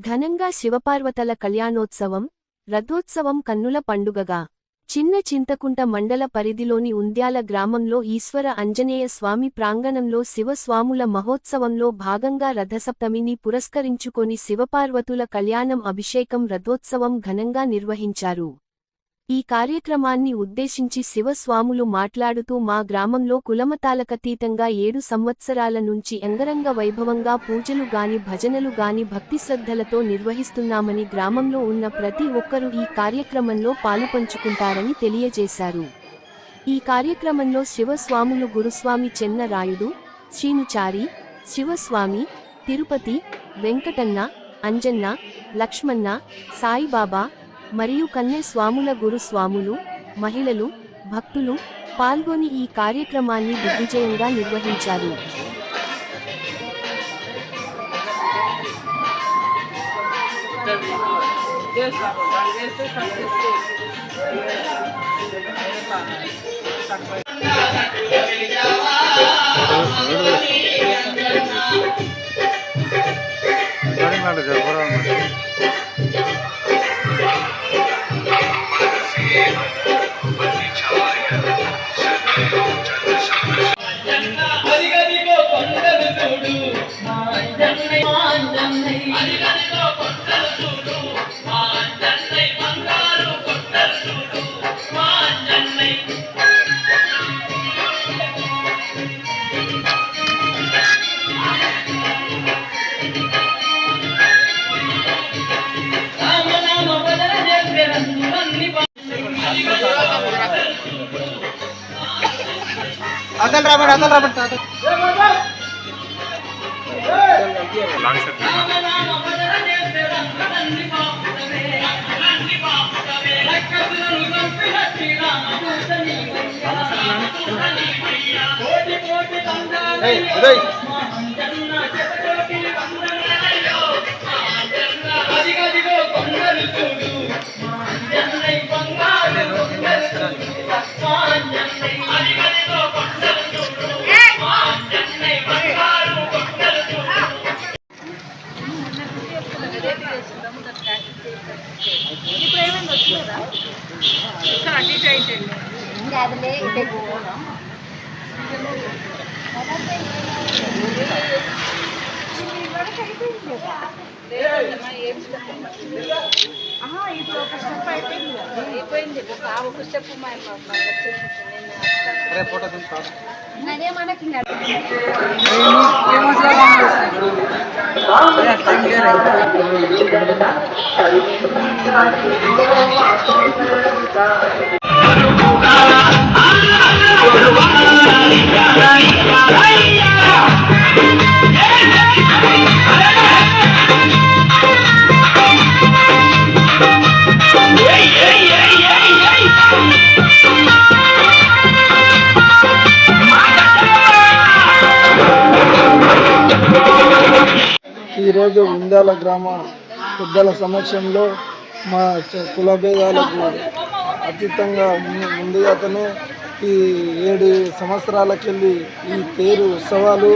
ఘనంగా శివపార్వతల కళ్యాణోత్సవం, రథోత్సవం కన్నుల పండుగగా చిన్న చింతకుంట మండల పరిధిలోని ఉంద్యాల గ్రామంలో ఈశ్వర అంజనేయ స్వామి ప్రాంగణంలో శివస్వాముల మహోత్సవంలో భాగంగా రథసప్తమిని పురస్కరించుకొని శివపార్వతుల కళ్యాణం అభిషేకం రథోత్సవం ఘనంగా నిర్వహించారు. ఈ కార్యక్రమాన్ని ఉద్దేశించి శివస్వాములు మాట్లాడుతూ మా గ్రామంలో కులమతాలకతీతంగా 7 సంవత్సరాల నుంచి అంగరంగ వైభవంగా పూజలు గాని భజనలు గాని భక్తిశ్రద్ధలతో నిర్వహిస్తున్నామని గ్రామంలో ఉన్న ప్రతి ఒక్కరూ ఈ కార్యక్రమంలో పాలుపంచుకుంటారని తెలియజేశారు. ఈ కార్యక్రమంలో శివస్వాములు గురుస్వామి చెన్న రాయుడు, శ్రీనుచారి, శివస్వామి, తిరుపతి, వెంకటన్న, అంజన్న, లక్ష్మణ, సాయిబాబా మరియు కన్నె స్వాముల గురుస్వాములు, మహిళలు, భక్తులు పాల్గొని ఈ కార్యక్రమాన్ని దిగ్విజయంగా నిర్వహించారు. అతను రాబట్టి ఫోటో ఈరోజు ఉంద్యాల గ్రామ పెద్దల సమక్షంలో మా కుల భేదాలకు అతీతంగా ముందుగానే ఈ 7 సంవత్సరాలకెళ్ళి ఈ తేరు ఉత్సవాలు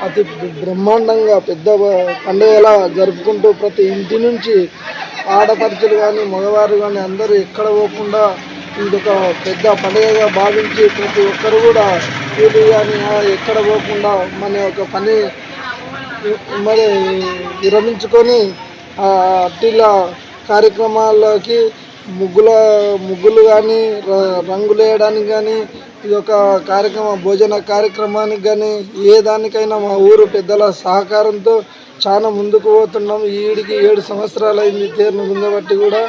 అతి బ్రహ్మాండంగా పెద్ద పండుగలా జరుపుకుంటూ ప్రతి ఇంటి నుంచి ఆడపడుచులు కానీ మగవారు కానీ అందరూ ఎక్కడ పోకుండా ఇదొక పెద్ద పండుగగా భావించి ప్రతి ఒక్కరు కూడా కూలి కానీ ఎక్కడ పోకుండా మన యొక్క పని మరి విరమించుకొని అట్టిలా కార్యక్రమాలకి ముగ్గులు కానీ రంగులు వేయడానికి కానీ ఇది ఒక భోజన కార్యక్రమానికి కానీ ఏ దానికైనా మా ఊరు పెద్దల సహకారంతో చాలా ముందుకు పోతున్నాం. ఈడికి 7 సంవత్సరాలు అయింది తేరును గుంజబట్టి కూడా.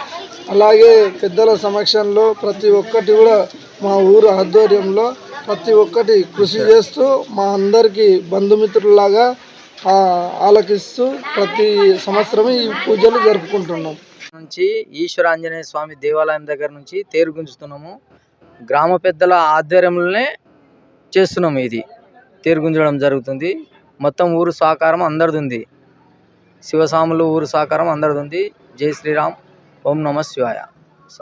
అలాగే పెద్దల సమక్షంలో ప్రతి ఒక్కటి కూడా మా ఊరు ఆధ్వర్యంలో ప్రతి ఒక్కటి కృషి చేస్తూ మా అందరికీ బంధుమిత్రులాగా ఆలకిస్తూ ప్రతి సంవత్సరం ఈ పూజలు జరుపుకుంటున్నాం. నుంచి ఈశ్వర ఆంజనేయ స్వామి దేవాలయం దగ్గర నుంచి తేరు గుంజుతున్నాము. గ్రామ పెద్దల ఆధ్వర్యంలోనే చేస్తున్నాము. ఇది తేరు గుంజడం జరుగుతుంది. మొత్తం ఊరు సహకారం అందరిది ఉంది. శివస్వాములు ఊరు సహకారం అందరిది ఉంది. జై శ్రీరామ్. ఓం నమః శివాయ.